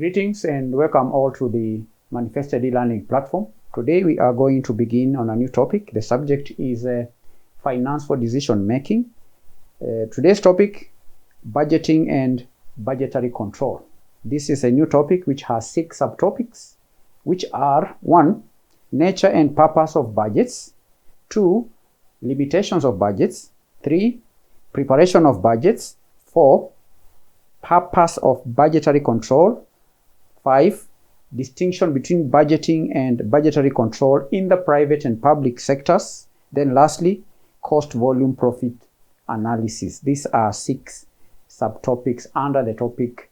Greetings and welcome all to the Manifested e-learning platform. Today we are going to begin on a new topic. The subject is finance for decision making. Today's topic, budgeting and budgetary control. This is a new topic which has 6 subtopics, which are 1. Nature and purpose of budgets. 2. Limitations of budgets. 3. Preparation of budgets. 4. Purpose of budgetary control. 5. Distinction between budgeting and budgetary control in the private and public sectors. Then lastly, cost volume profit analysis. These are 6 subtopics under the topic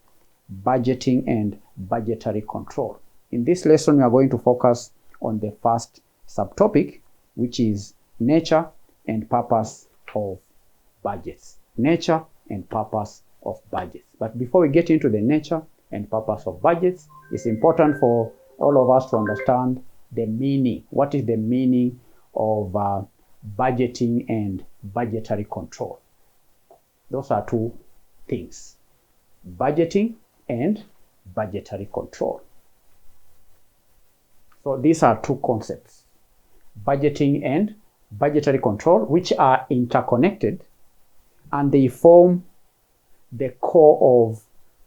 budgeting and budgetary control. In this lesson, we are going to focus on the first subtopic, which is nature and purpose of budgets. Nature and purpose of budgets. But before we get into the nature and purpose of budgets, it's important for all of us to understand the meaning. What is the meaning of budgeting and budgetary control? Those are 2 things: budgeting and budgetary control. So these are 2 concepts, budgeting and budgetary control, which are interconnected, and they form the core of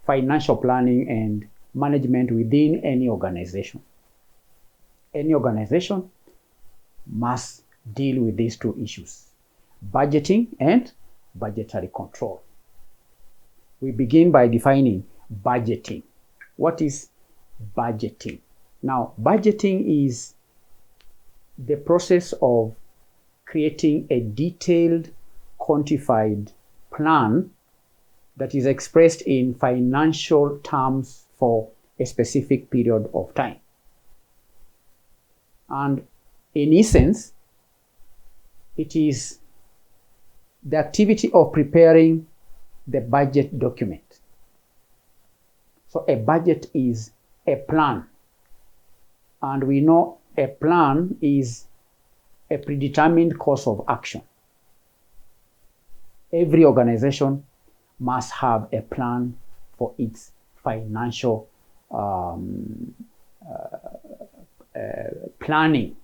financial planning and management within any organization. Any organization must deal with these 2 issues, budgeting and budgetary control. We begin by defining budgeting. What is budgeting? Now, budgeting is the process of creating a detailed, quantified plan that is expressed in financial terms for a specific period of time. And in essence, it is the activity of preparing the budget document. So a budget is a plan. And we know a plan is a predetermined course of action. Every organization must have a plan for its financial planning.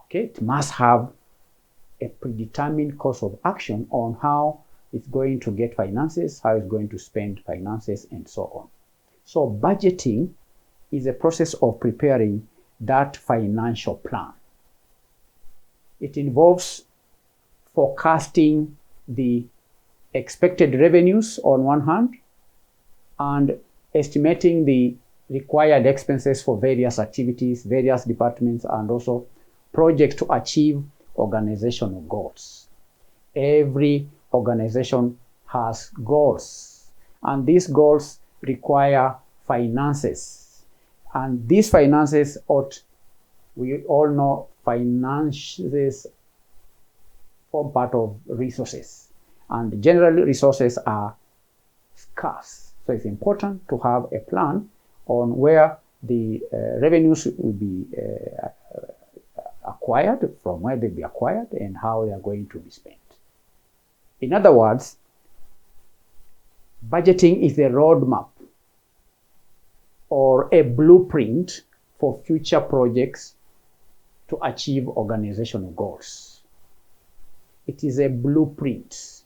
Okay, it must have a predetermined course of action on how it's going to get finances, how it's going to spend finances, and so on. So budgeting is a process of preparing that financial plan. It involves forecasting the expected revenues on one hand and estimating the required expenses for various activities, various departments, and also projects to achieve organizational goals. Every organization has goals, and these goals require finances. And these finances we all know finances form part of resources. And generally, resources are scarce. So it's important to have a plan on where the revenues will be acquired, from where they'll be acquired, and how they are going to be spent. In other words, budgeting is a roadmap or a blueprint for future projects to achieve organizational goals. It is a blueprint.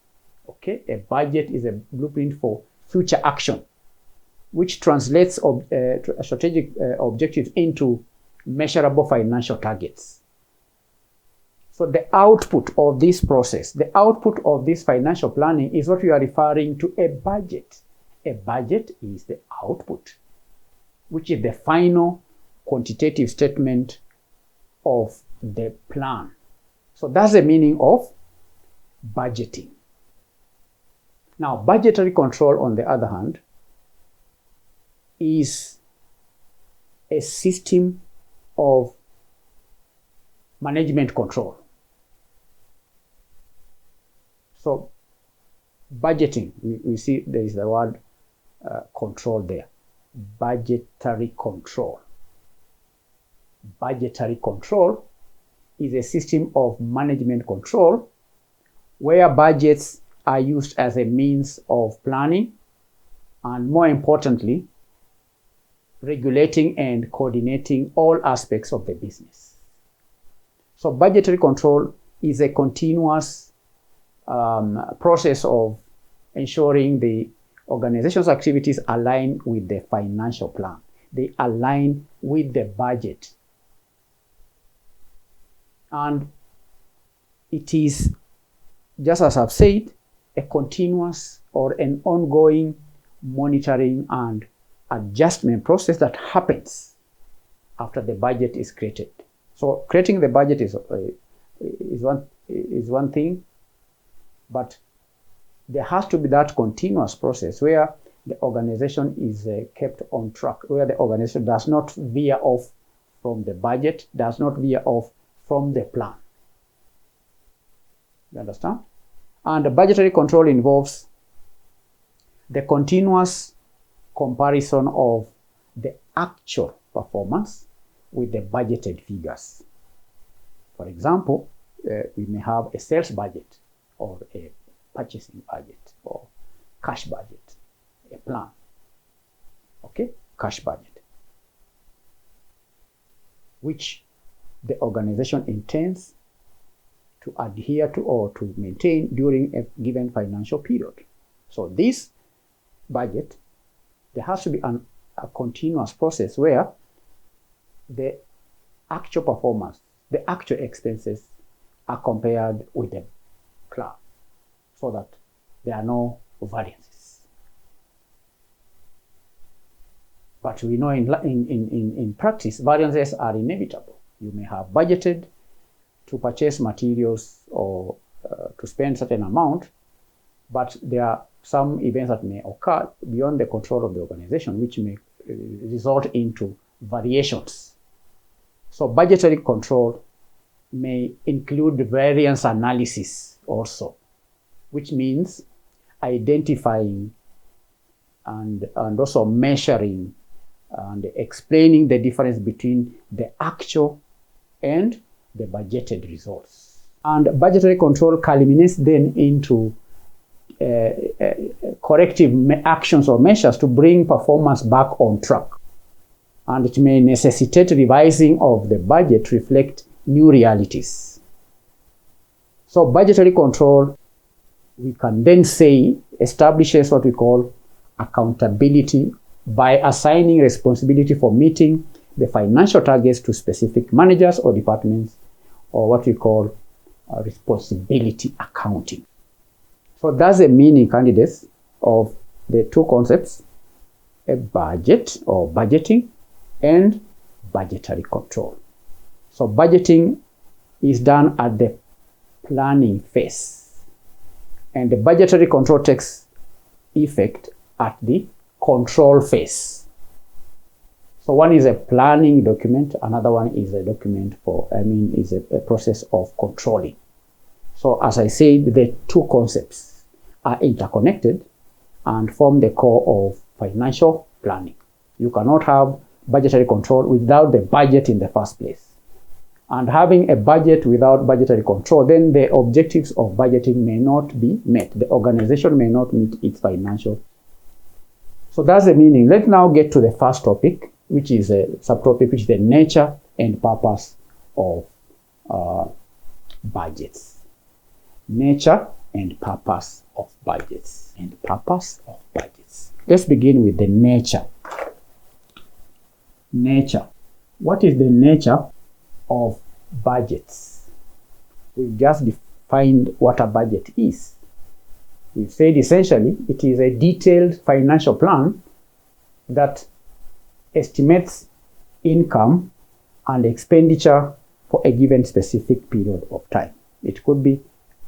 Okay, a budget is a blueprint for future action, which translates strategic objectives into measurable financial targets. So the output of this process, the output of this financial planning is what we are referring to a budget. A budget is the output, which is the final quantitative statement of the plan. So that's the meaning of budgeting. Now, budgetary control, on the other hand, is a system of management control. So, budgeting, we see there is the word control there. Budgetary control. Budgetary control is a system of management control where budgets are used as a means of planning and, more importantly, regulating and coordinating all aspects of the business. So budgetary control is a continuous process of ensuring the organization's activities align with the financial plan. They align with the budget. And it is, just as I've said, a continuous or an ongoing monitoring and adjustment process that happens after the budget is created. So creating the budget is one thing, but there has to be that continuous process where the organization is kept on track, where the organization does not veer off from the budget, does not veer off from the plan. You understand? And the budgetary control involves the continuous comparison of the actual performance with the budgeted figures. For example, we may have a sales budget or a purchasing budget or cash budget, a plan. Okay, cash budget, which the organization intends to adhere to or to maintain during a given financial period. So this budget, there has to be a continuous process where the actual performance, the actual expenses are compared with the plan so that there are no variances. But we know in practice, variances are inevitable. You may have budgeted to purchase materials or to spend certain amount, but there are some events that may occur beyond the control of the organization, which may result into variations. So budgetary control may include variance analysis also, which means identifying and also measuring and explaining the difference between the actual and the budgeted results. And budgetary control culminates then into corrective actions or measures to bring performance back on track. And it may necessitate revising of the budget to reflect new realities. So budgetary control, we can then say, establishes what we call accountability by assigning responsibility for meeting the financial targets to specific managers or departments, or what we call responsibility accounting. So that's the meaning, candidates, of the two concepts, a budget or budgeting and budgetary control. So budgeting is done at the planning phase, and the budgetary control takes effect at the control phase. So one is a planning document, another one is a document is a process of controlling. So as I said, the two concepts are interconnected and form the core of financial planning. You cannot have budgetary control without the budget in the first place. And having a budget without budgetary control, then the objectives of budgeting may not be met. The organization may not meet its financial. So that's the meaning. Let's now get to the first topic, which is a subtopic, which is the nature and purpose of budgets. Nature and purpose of budgets. And purpose of budgets. Let's begin with the nature. Nature. What is the nature of budgets? We've just defined what a budget is. We've said essentially it is a detailed financial plan that estimates income and expenditure for a given specific period of time. It could be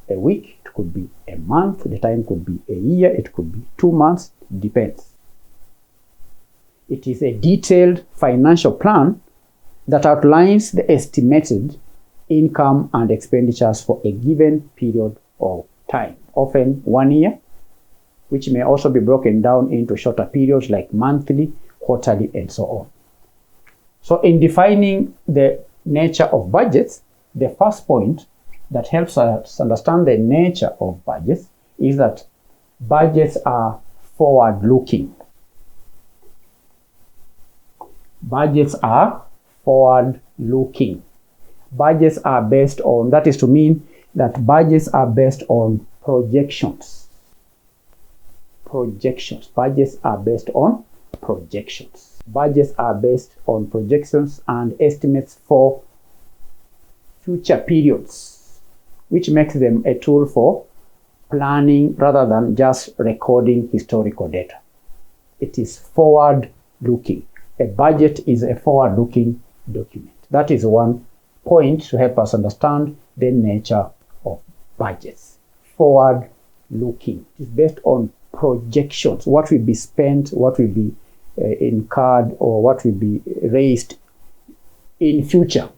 a week, it could be a month, the time could be a year, it could be 2 months, depends. It is a detailed financial plan that outlines the estimated income and expenditures for a given period of time, often 1 year, which may also be broken down into shorter periods like monthly, quarterly, and so on. So in defining the nature of budgets, the first point that helps us understand the nature of budgets is that budgets are forward-looking. Budgets are forward-looking. Budgets are based on, that is to mean that budgets are based on projections. Projections. Budgets are based on projections. Budgets are based on projections and estimates for future periods, which makes them a tool for planning rather than just recording historical data. It is forward-looking. A budget is a forward-looking document. That is one point to help us understand the nature of budgets. Forward-looking. It is based on projections. What will be spent, what will be incurred, or what will be raised in future.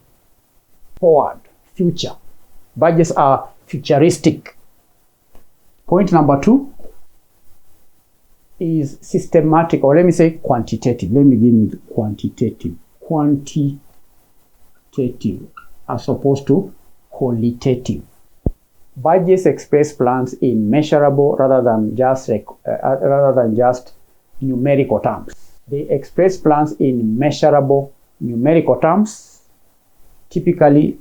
Forward, future. Budgets are futuristic. Point number 2 is systematic, or let me say quantitative. Let me begin with quantitative. Quantitative as opposed to qualitative. Budgets express plans in measurable rather than just numerical terms. They express plans in measurable numerical terms, typically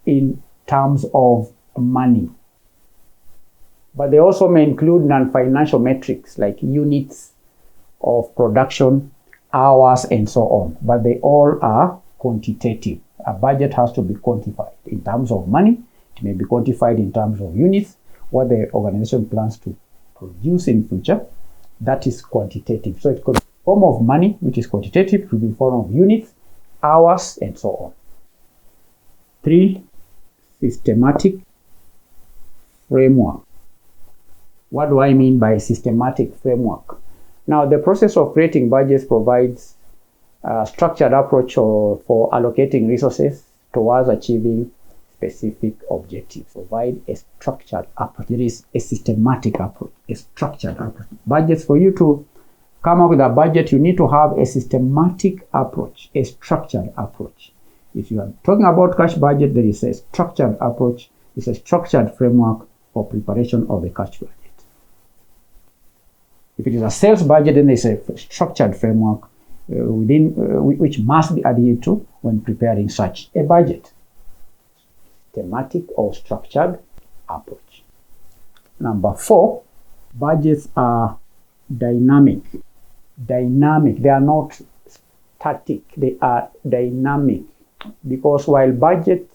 in terms of money. But they also may include non-financial metrics like units of production, hours, and so on. But they all are quantitative. A budget has to be quantified in terms of money. It may be quantified in terms of units, what the organization plans to produce in future. That is quantitative. So it could be in the form of money, which is quantitative. It could be in the form of units, hours, and so on. 3, systematic framework. What do I mean by systematic framework? Now, the process of creating budgets provides a structured approach for allocating resources towards achieving specific objectives. Provide a structured approach. There is a systematic approach, a structured approach. Budgets, for you to come up with a budget, you need to have a systematic approach, a structured approach. If you are talking about cash budget, there is a structured approach, it's a structured framework for preparation of the cash budget. If it is a sales budget, then there is a structured framework which must be adhered to when preparing such a budget. Thematic or structured approach. Number 4, budgets are dynamic. Dynamic. They are not static. They are dynamic. Because while budget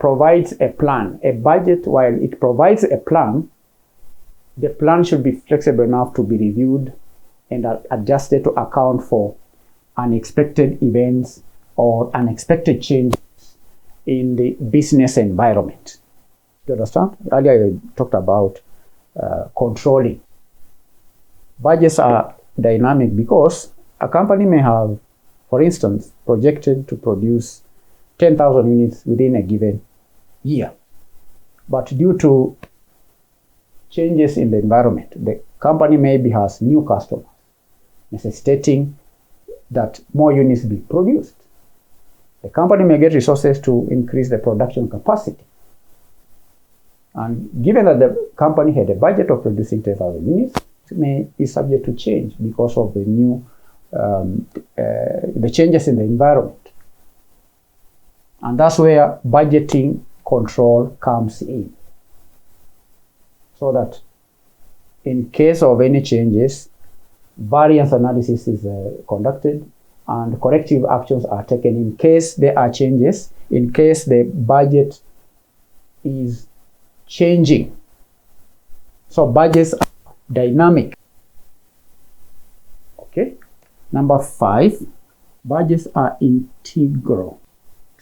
provides a plan, a budget, while it provides a plan, the plan should be flexible enough to be reviewed and adjusted to account for unexpected events or unexpected changes in the business environment. You understand? Earlier I talked about controlling. Budgets are dynamic because a company may have, for instance, projected to produce 10,000 units within a given year. But due to changes in the environment, the company maybe has new customers, necessitating that more units be produced. The company may get resources to increase the production capacity. And given that the company had a budget of producing 10,000 units, it may be subject to change because of the new, the changes in the environment. And that's where budgeting control comes in. So that in case of any changes, variance analysis is conducted and corrective actions are taken in case there are changes, in case the budget is changing. So budgets are dynamic. Okay. Number 5, budgets are integral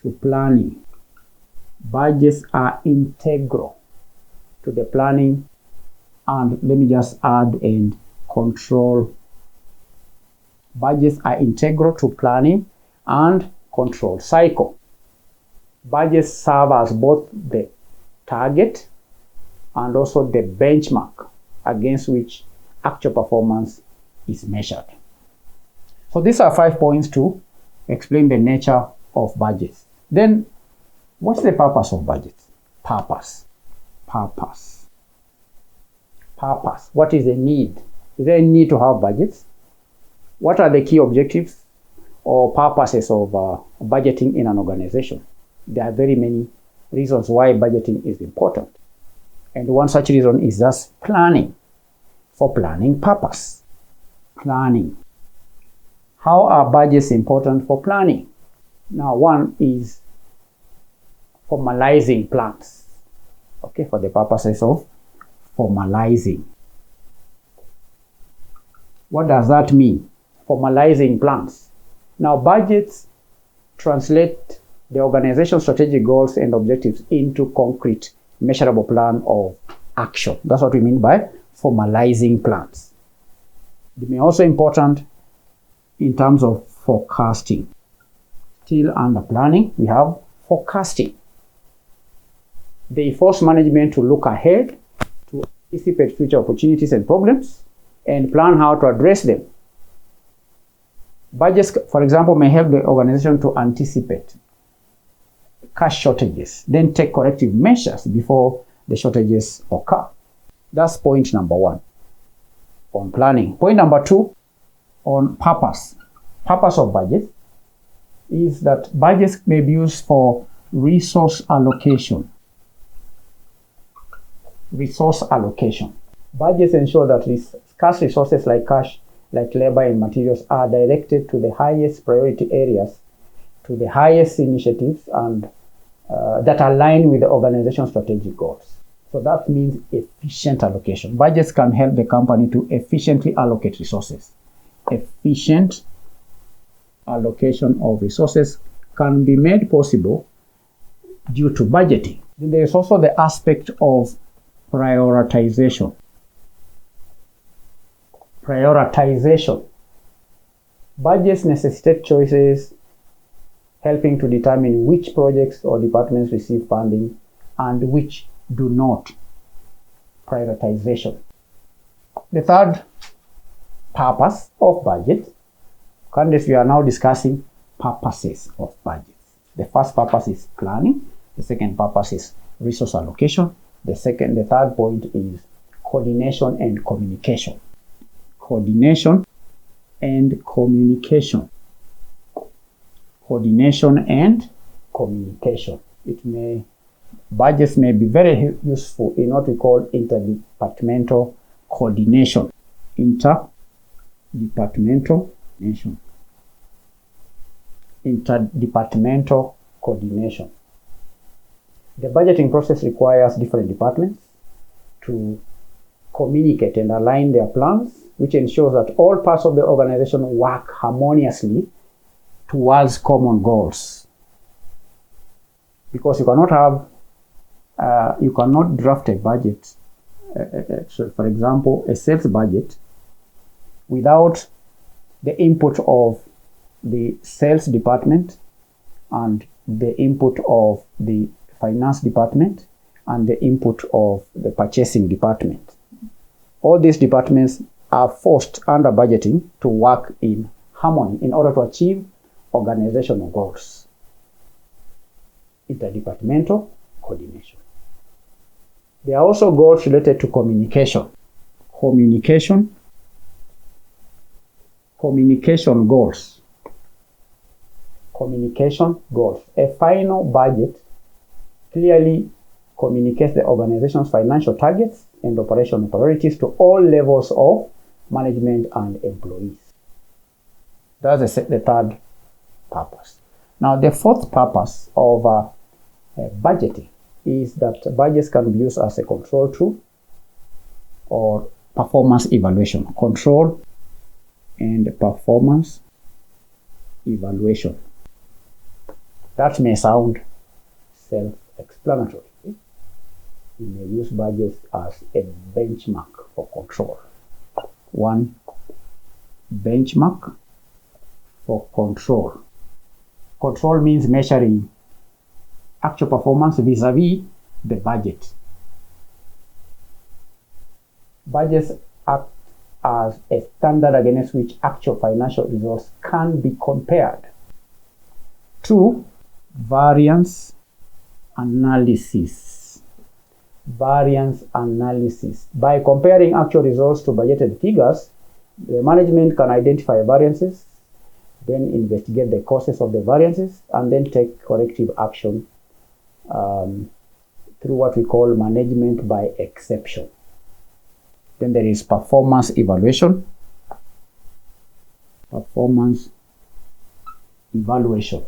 to planning. Budgets are integral to the planning, and let me just add and control. Budgets are integral to planning and control cycle. Budgets serve as both the target and also the benchmark against which actual performance is measured. So these are 5 points to explain the nature of budgets. Then, what's the purpose of budgets? Purpose. What is the need? Is there a need to have budgets? What are the key objectives or purposes of budgeting in an organization. There are very many reasons why budgeting is important. And one such reason is just planning, for planning purpose. Planning. How are budgets important for planning? Now, one is formalizing plans, okay, for the purposes of formalizing. What does that mean? Formalizing plans. Now, budgets translate the organization's strategic goals and objectives into concrete, measurable plan of action. That's what we mean by formalizing plans. They may also be important in terms of forecasting. Still under planning, we have forecasting. They force management to look ahead, to anticipate future opportunities and problems, and plan how to address them. Budgets, for example, may help the organization to anticipate cash shortages, then take corrective measures before the shortages occur. That's point number one on planning. Point number two on purpose. Purpose of budget is that budgets may be used for resource allocation. Resource allocation. Budgets ensure that scarce resources like cash, like labor and materials are directed to the highest priority areas, to the highest initiatives, and that align with the organization's strategic goals. So that means efficient allocation. Budgets can help the company to efficiently allocate resources. Efficient allocation of resources can be made possible due to budgeting. Then there is also the aspect of prioritization. Prioritization. Budgets necessitate choices, helping to determine which projects or departments receive funding and which do not. Prioritization. The third purpose of budget. Currently, we are now discussing purposes of budgets. The first purpose is planning. The second purpose is resource allocation. The third point is coordination and communication. Coordination and communication. Coordination and communication. Budgets may be very useful in what we call interdepartmental coordination. Interdepartmental coordination. The budgeting process requires different departments to communicate and align their plans, which ensures that all parts of the organization work harmoniously towards common goals. Because you cannot draft a budget, so for example, a sales budget, without the input of the sales department and the input of the finance department and the input of the purchasing department. All these departments are forced under budgeting to work in harmony in order to achieve organizational goals. Interdepartmental coordination. There are also goals related to communication. Communication goals. Communication goals. A final budget clearly communicates the organization's financial targets and operational priorities to all levels of management and employees. That's the third purpose. Now, the fourth purpose of budgeting is that budgets can be used as a control tool or performance evaluation. Control and performance evaluation. That may sound self-explanatory. You may use budgets as a benchmark for control. One benchmark for control. Control means measuring actual performance vis-a-vis the budget. Budgets act as a standard against which actual financial results can be compared. 2. Variance analysis. Variance analysis. By comparing actual results to budgeted figures, the management can identify variances then investigate the causes of the variances, and then take corrective action through what we call management by exception. Then there is performance evaluation. Performance evaluation.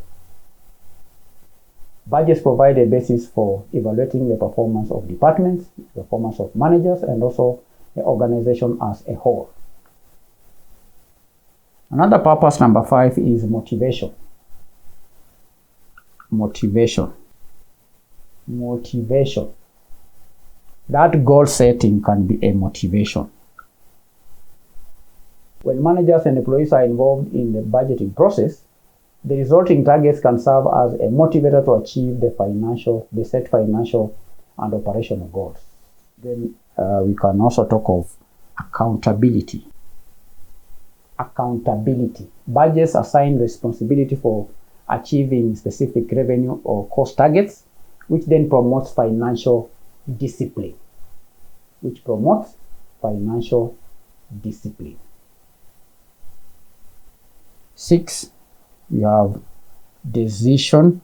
Budgets provide a basis for evaluating the performance of departments, the performance of managers, and also the organization as a whole. Another purpose, number 5, is motivation. Motivation. Motivation. That goal setting can be a motivation. When managers and employees are involved in the budgeting process, the resulting targets can serve as a motivator to achieve the set financial and operational goals. Then we can also talk of accountability. Accountability. Budgets assign responsibility for achieving specific revenue or cost targets, which then promotes financial discipline. 6, we have decision.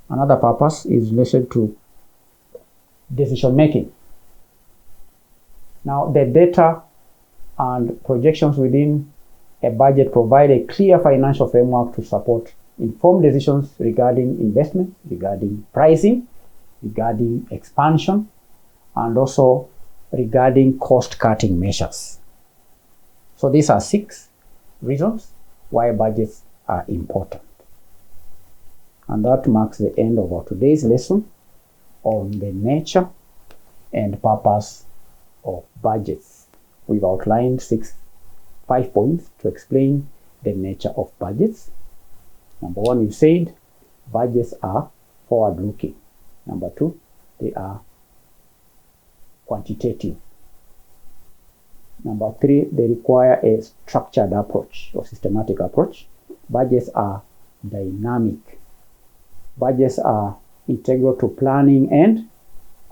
Another purpose is related to decision making. Now, the data and projections within a budget provide a clear financial framework to support informed decisions regarding investment, regarding pricing, regarding expansion, and also regarding cost-cutting measures. So these are 6 reasons why budgets are important. And that marks the end of our today's lesson on the nature and purpose of budgets. We've outlined 5 points to explain the nature of budgets. Number 1, we've said budgets are forward-looking. Number 2, they are quantitative. Number 3, they require a structured approach or systematic approach. Budgets are dynamic. Budgets are integral to planning and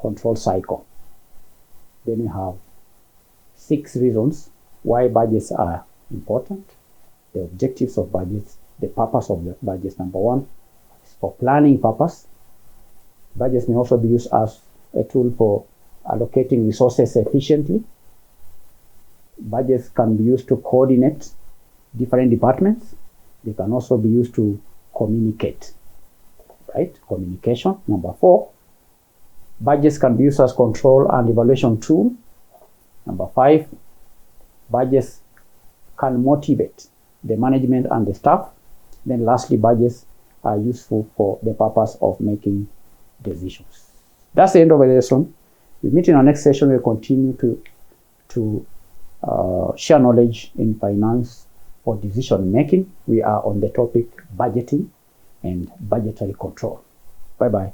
control cycle. Then we have 6 reasons why budgets are important, the objectives of budgets, the purpose of the budgets. Number 1 is for planning purpose. Budgets may also be used as a tool for allocating resources efficiently. Budgets can be used to coordinate different departments. They can also be used to communicate, right? Communication. Number 4, budgets can be used as control and evaluation tool. Number 5, budgets can motivate the management and the staff. Then lastly, budgets are useful for the purpose of making decisions. That's the end of the lesson. We meet in our next session. We'll continue to share knowledge in finance for decision making. We are on the topic budgeting and budgetary control. Bye-bye.